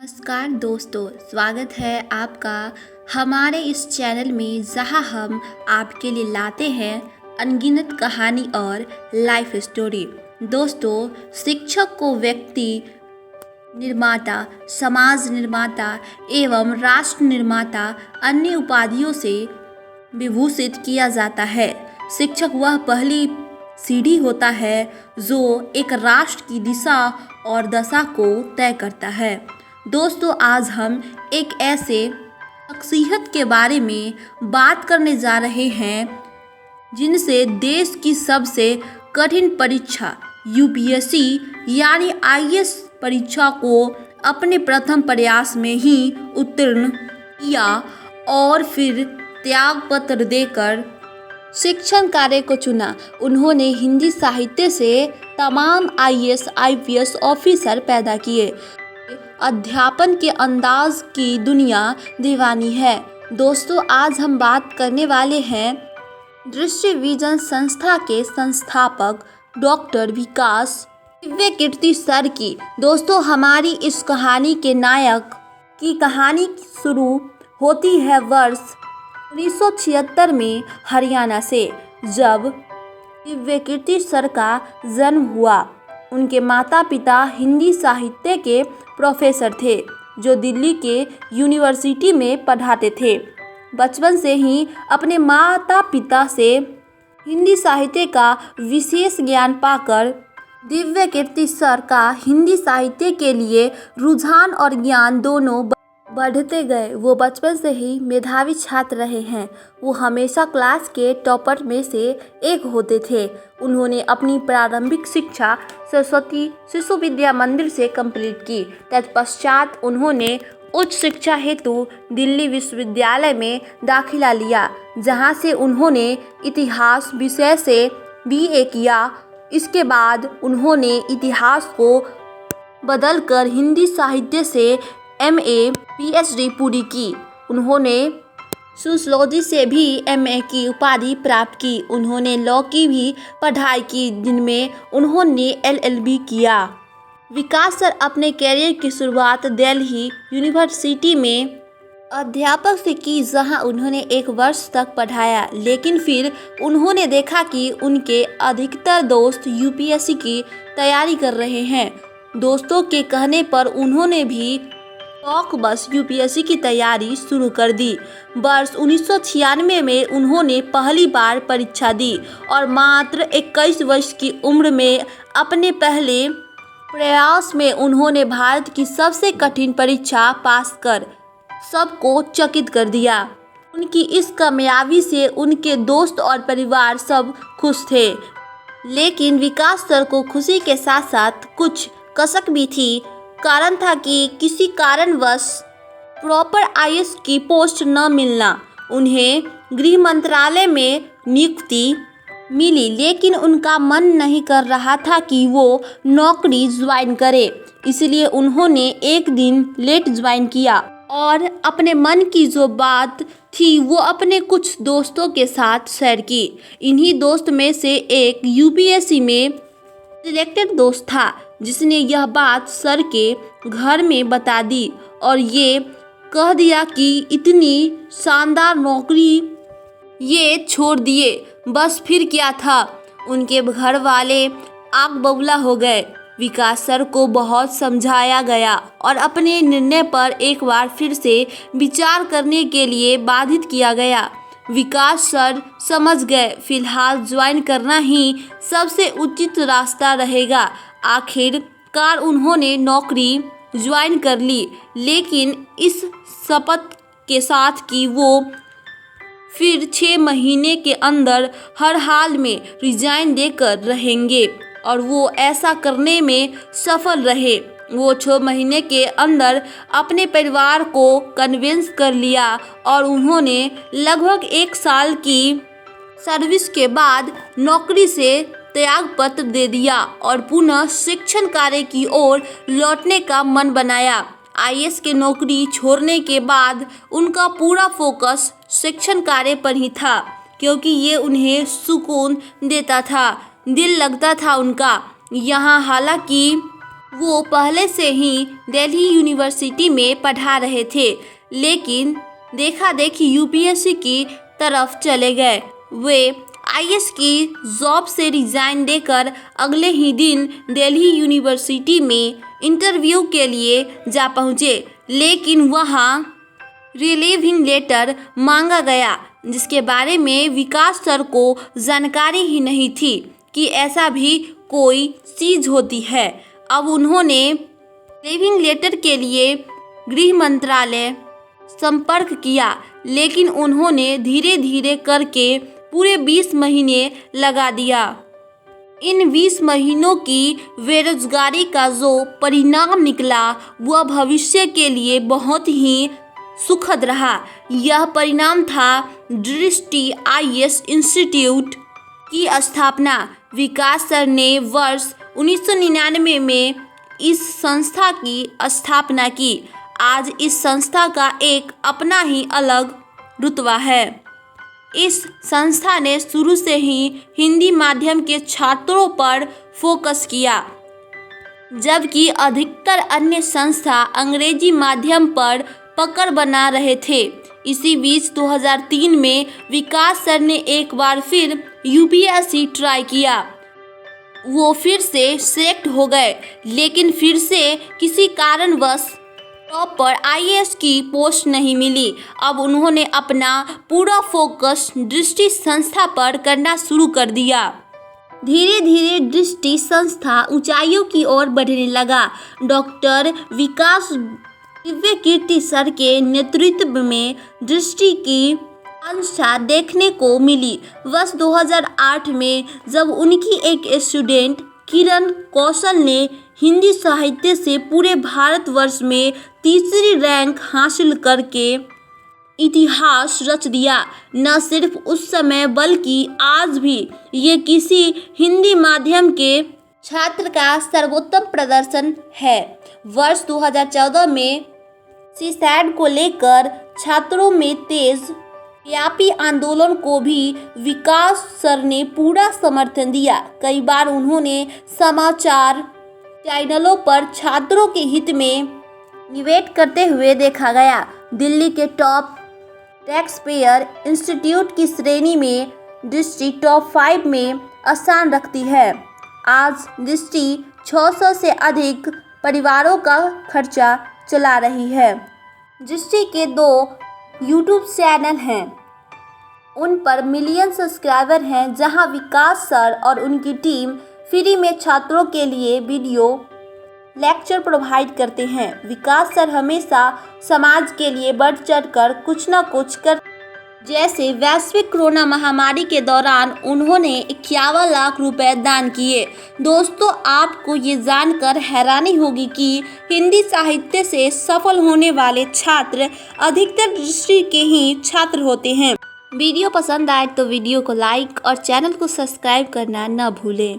नमस्कार दोस्तों, स्वागत है आपका हमारे इस चैनल में, जहां हम आपके लिए लाते हैं अनगिनत कहानी और लाइफ स्टोरी। दोस्तों, शिक्षक को व्यक्ति निर्माता, समाज निर्माता एवं राष्ट्र निर्माता अन्य उपाधियों से विभूषित किया जाता है। शिक्षक वह पहली सीढ़ी होता है जो एक राष्ट्र की दिशा और दशा को तय करता है। दोस्तों, आज हम एक ऐसे शख्सियत के बारे में बात करने जा रहे हैं जिनसे देश की सबसे कठिन परीक्षा यूपीएससी यानी आईएएस परीक्षा को अपने प्रथम प्रयास में ही उत्तीर्ण किया और फिर त्यागपत्र देकर शिक्षण कार्य को चुना। उन्होंने हिंदी साहित्य से तमाम आईएएस आईपीएस ऑफिसर पैदा किए। अध्यापन के अंदाज की दुनिया दीवानी है। दोस्तों, आज हम बात करने वाले हैं दृष्टि विजन संस्था के संस्थापक डॉक्टर विकास दिव्यकीर्ति सर की। दोस्तों, हमारी इस कहानी के नायक की कहानी शुरू होती है वर्ष 1976 में हरियाणा से, जब दिव्यकीर्ति सर का जन्म हुआ। उनके माता पिता हिंदी साहित्य के प्रोफेसर थे जो दिल्ली के यूनिवर्सिटी में पढ़ाते थे। बचपन से ही अपने माता पिता से हिंदी साहित्य का विशेष ज्ञान पाकर दिव्यकीर्ति सर का हिंदी साहित्य के लिए रुझान और ज्ञान दोनों बढ़ते गए। वो बचपन से ही मेधावी छात्र रहे हैं। वो हमेशा क्लास के टॉपर में से एक होते थे। उन्होंने अपनी प्रारंभिक शिक्षा सरस्वती शिशु विद्या मंदिर से कंप्लीट की। तत्पश्चात उन्होंने उच्च शिक्षा हेतु दिल्ली विश्वविद्यालय में दाखिला लिया, जहां से उन्होंने इतिहास विषय से बीए किया। इसके बाद उन्होंने इतिहास को बदलकर हिंदी साहित्य से एमए पीएचडी पूरी की। उन्होंने सोशियोलॉजी से भी एमए की उपाधि प्राप्त की। उन्होंने लॉ की भी पढ़ाई की, जिनमें उन्होंने एलएलबी किया। विकास सर अपने कैरियर की शुरुआत दिल्ली यूनिवर्सिटी में अध्यापक से की, जहां उन्होंने 1 वर्ष तक पढ़ाया। लेकिन फिर उन्होंने देखा कि उनके अधिकतर दोस्त यूपीएससी की तैयारी कर रहे हैं। दोस्तों के कहने पर उन्होंने भी बस यूपीएससी की तैयारी शुरू कर दी। वर्ष 1996 में उन्होंने पहली बार परीक्षा दी और मात्र 21 वर्ष की उम्र में अपने पहले प्रयास में उन्होंने भारत की सबसे कठिन परीक्षा पास कर सबको चकित कर दिया। उनकी इस कामयाबी से उनके दोस्त और परिवार सब खुश थे, लेकिन विकास सर को खुशी के साथ साथ कुछ कसक भी थी। कारण था कि किसी कारणवश प्रॉपर आईएएस की पोस्ट न मिलना। उन्हें गृह मंत्रालय में नियुक्ति मिली, लेकिन उनका मन नहीं कर रहा था कि वो नौकरी ज्वाइन करे। इसलिए उन्होंने एक दिन लेट ज्वाइन किया और अपने मन की जो बात थी वो अपने कुछ दोस्तों के साथ शेयर की। इन्हीं दोस्त में से एक यूपीएससी में सिलेक्टेड दोस्त था, जिसने यह बात सर के घर में बता दी और ये कह दिया कि इतनी शानदार नौकरी ये छोड़ दिए। बस फिर क्या था, उनके घर वाले आग बबूला हो गए। विकास सर को बहुत समझाया गया और अपने निर्णय पर एक बार फिर से विचार करने के लिए बाधित किया गया। विकास सर समझ गए फिलहाल ज्वाइन करना ही सबसे उचित रास्ता रहेगा। आखिरकार उन्होंने नौकरी ज्वाइन कर ली, लेकिन इस शपथ के साथ कि वो फिर 6 महीने के अंदर हर हाल में रिजाइन देकर रहेंगे, और वो ऐसा करने में सफल रहे। वो 6 महीने के अंदर अपने परिवार को कन्विंस कर लिया और उन्होंने लगभग 1 साल की सर्विस के बाद नौकरी से त्यागपत्र दे दिया और पुनः शिक्षण कार्य की ओर लौटने का मन बनाया। आईएएस की नौकरी छोड़ने के बाद उनका पूरा फोकस शिक्षण कार्य पर ही था, क्योंकि ये उन्हें सुकून देता था, दिल लगता था उनका यहाँ। हालांकि वो पहले से ही दिल्ली यूनिवर्सिटी में पढ़ा रहे थे, लेकिन देखा देखी यूपीएससी की तरफ चले गए। वे आईएएस की जॉब से रिजाइन देकर अगले ही दिन दिल्ली यूनिवर्सिटी में इंटरव्यू के लिए जा पहुँचे, लेकिन वहाँ रिलीविंग लेटर मांगा गया, जिसके बारे में विकास सर को जानकारी ही नहीं थी कि ऐसा भी कोई चीज़ होती है। अब उन्होंने लिविंग लेटर के लिए गृह मंत्रालय संपर्क किया, लेकिन उन्होंने धीरे धीरे करके पूरे 20 महीने लगा दिया। इन 20 महीनों की बेरोजगारी का जो परिणाम निकला वह भविष्य के लिए बहुत ही सुखद रहा। यह परिणाम था दृष्टि आईएएस इंस्टीट्यूट की स्थापना। विकास सर ने वर्ष 1999 में इस संस्था की स्थापना की। आज इस संस्था का एक अपना ही अलग रुतबा है। इस संस्था ने शुरू से ही हिंदी माध्यम के छात्रों पर फोकस किया, जबकि अधिकतर अन्य संस्था अंग्रेजी माध्यम पर पकड़ बना रहे थे। इसी बीच 2003 में विकास सर ने एक बार फिर यूपीएससी ट्राई किया। वो फिर से सिलेक्ट हो गए, लेकिन फिर से किसी कारणवश टॉप पर आईएएस की पोस्ट नहीं मिली। अब उन्होंने अपना पूरा फोकस दृष्टि संस्था पर करना शुरू कर दिया। धीरे धीरे दृष्टि संस्था ऊंचाइयों की ओर बढ़ने लगा। डॉक्टर विकास दिव्य कीर्ति सर के नेतृत्व में दृष्टि की संस्था देखने को मिली। वर्ष 2008 में जब उनकी एक स्टूडेंट किरण कौशल ने हिंदी साहित्य से पूरे भारतवर्ष में तीसरी रैंक हासिल करके इतिहास रच दिया, न सिर्फ उस समय बल्कि आज भी ये किसी हिंदी माध्यम के छात्र का सर्वोत्तम प्रदर्शन है। वर्ष 2014 में सीसैट को लेकर छात्रों में तेज व्यापी आंदोलन को भी विकास सर ने पूरा समर्थन दिया। कई बार उन्होंने समाचार चैनलों पर छात्रों के हित में निवेदन करते हुए देखा गया। दिल्ली के टॉप टैक्स पेयर इंस्टीट्यूट की श्रेणी में दृष्टि टॉप 5 में स्थान रखती है। आज दृष्टि 600 से अधिक परिवारों का खर्चा चला रही है। दृष्टि के 2 यूट्यूब चैनल हैं, उन पर मिलियन सब्सक्राइबर हैं, जहां विकास सर और उनकी टीम फ्री में छात्रों के लिए वीडियो लेक्चर प्रोवाइड करते हैं। विकास सर हमेशा समाज के लिए बढ़ चढ़ कर कुछ न कुछ कर, जैसे वैश्विक कोरोना महामारी के दौरान उन्होंने 51 लाख रुपए दान किए। दोस्तों, आपको ये जानकर हैरानी होगी कि हिंदी साहित्य से सफल होने वाले छात्र अधिकतर दृष्टि के ही छात्र होते हैं। वीडियो पसंद आए तो वीडियो को लाइक और चैनल को सब्सक्राइब करना न भूलें।